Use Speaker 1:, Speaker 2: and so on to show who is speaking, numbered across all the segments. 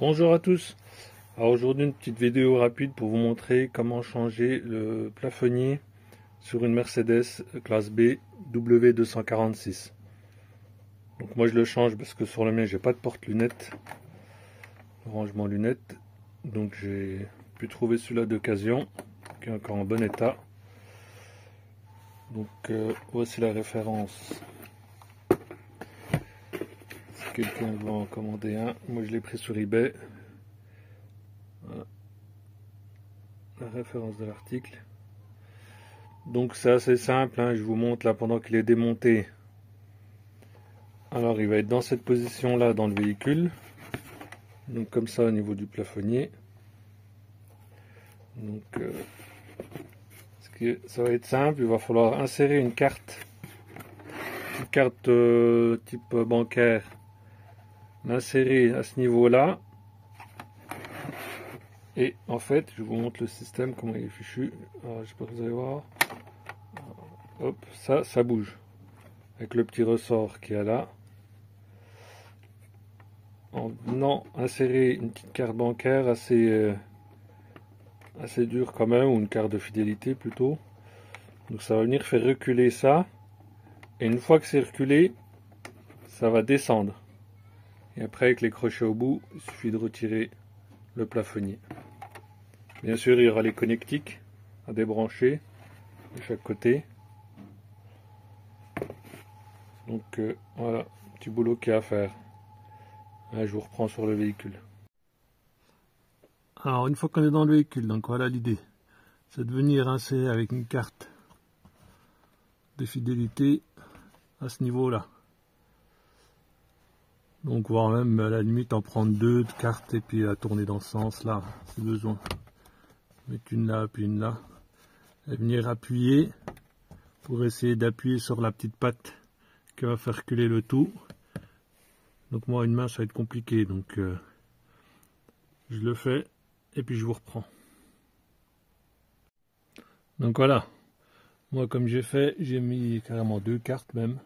Speaker 1: Bonjour à tous. Alors aujourd'hui une petite vidéo rapide pour vous montrer comment changer le plafonnier sur une Mercedes classe B W246. Donc moi je le change parce que sur le mien j'ai pas de porte-lunettes, rangement lunettes, donc j'ai pu trouver celui-là d'occasion qui est encore en bon état. Donc voici la référence. Si quelqu'un veut en commander un, moi je l'ai pris sur eBay. Voilà. La référence de l'article. Donc c'est assez simple, hein, je vous montre là pendant qu'il est démonté. Alors il va être dans cette position là dans le véhicule, donc comme ça au niveau du plafonnier. Donc ça va être simple, il va falloir insérer une carte type bancaire, l'insérer à ce niveau là. Et en fait je vous montre le système, comment il est fichu. Alors, je sais pas si vous allez voir. Hop, ça bouge avec le petit ressort qu'il y a là. En venant insérer une petite carte bancaire assez dure quand même, ou une carte de fidélité plutôt. Donc ça va venir faire reculer ça. Et une fois que c'est reculé, ça va descendre. Et après avec les crochets au bout, il suffit de retirer le plafonnier. Bien sûr il y aura les connectiques à débrancher de chaque côté. Donc voilà, petit boulot qu'il y a à faire. Là, je vous reprends sur le véhicule. Alors une fois qu'on est dans le véhicule, donc voilà l'idée. C'est de venir insérer avec une carte de fidélité à ce niveau-là. Donc voire même à la limite en prendre deux de cartes et puis la tourner dans ce sens-là, si besoin. Mettre une là, puis une là. Et venir appuyer pour essayer d'appuyer sur la petite patte qui va faire reculer le tout. Donc moi une main ça va être compliqué, donc je le fais et puis je vous reprends. Donc voilà, moi comme j'ai fait, j'ai mis carrément deux cartes même,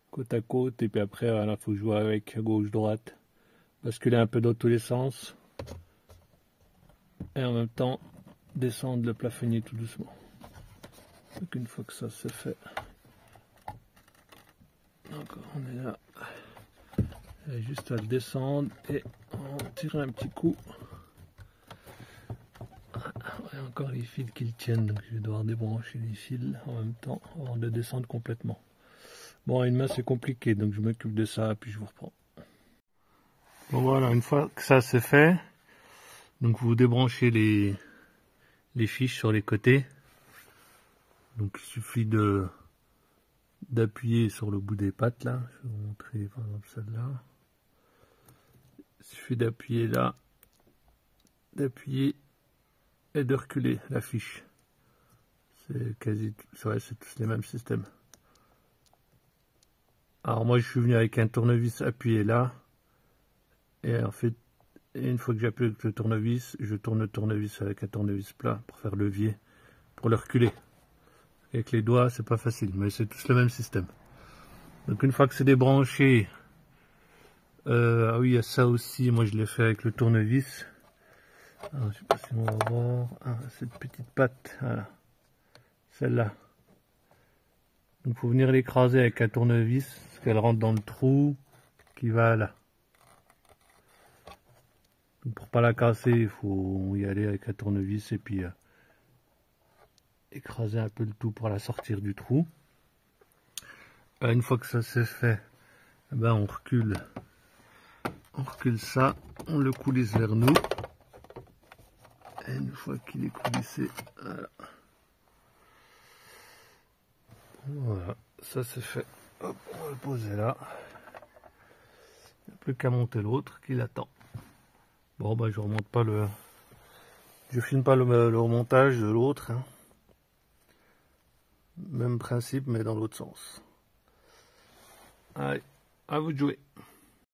Speaker 1: côte à côte, et puis après voilà, faut jouer avec gauche droite, basculer un peu dans tous les sens et en même temps descendre le plafonnier tout doucement. Donc une fois que ça c'est fait, donc on est là. Et juste à le descendre et on tire un petit coup. Et encore les fils qui le tiennent, donc je vais devoir débrancher les fils en même temps avant de descendre complètement. Bon, à une main c'est compliqué, donc je m'occupe de ça puis je vous reprends. Bon voilà, une fois que ça c'est fait, donc vous débranchez les fiches sur les côtés. Donc il suffit d'appuyer sur le bout des pattes là. Je vais vous montrer par exemple celle-là. Il suffit d'appuyer là, d'appuyer et de reculer la fiche. C'est quasi, ouais, c'est tous les mêmes systèmes. Alors moi je suis venu avec un tournevis appuyé là, et en fait une fois que j'appuie avec le tournevis, je tourne le tournevis avec un tournevis plat pour faire levier, pour le reculer. Avec les doigts c'est pas facile, mais c'est tous le même système. Donc une fois que c'est débranché, ah oui il y a ça aussi, moi je l'ai fait avec le tournevis. Alors, je sais pas si on va voir, cette petite patte, voilà, celle-là. Donc il faut venir l'écraser avec un tournevis, parce qu'elle rentre dans le trou qui va là. Donc pour pas la casser, il faut y aller avec un tournevis et puis écraser un peu le tout pour la sortir du trou. Une fois que ça c'est fait, ben on recule ça, on le coulisse vers nous. Et une fois qu'il est coulissé, voilà. Voilà, ça c'est fait. Hop, on va le poser là. Il n'y a plus qu'à monter l'autre qui l'attend. Bon bah je remonte pas je filme pas le remontage de l'autre. Hein. Même principe mais dans l'autre sens. Allez, à vous de jouer.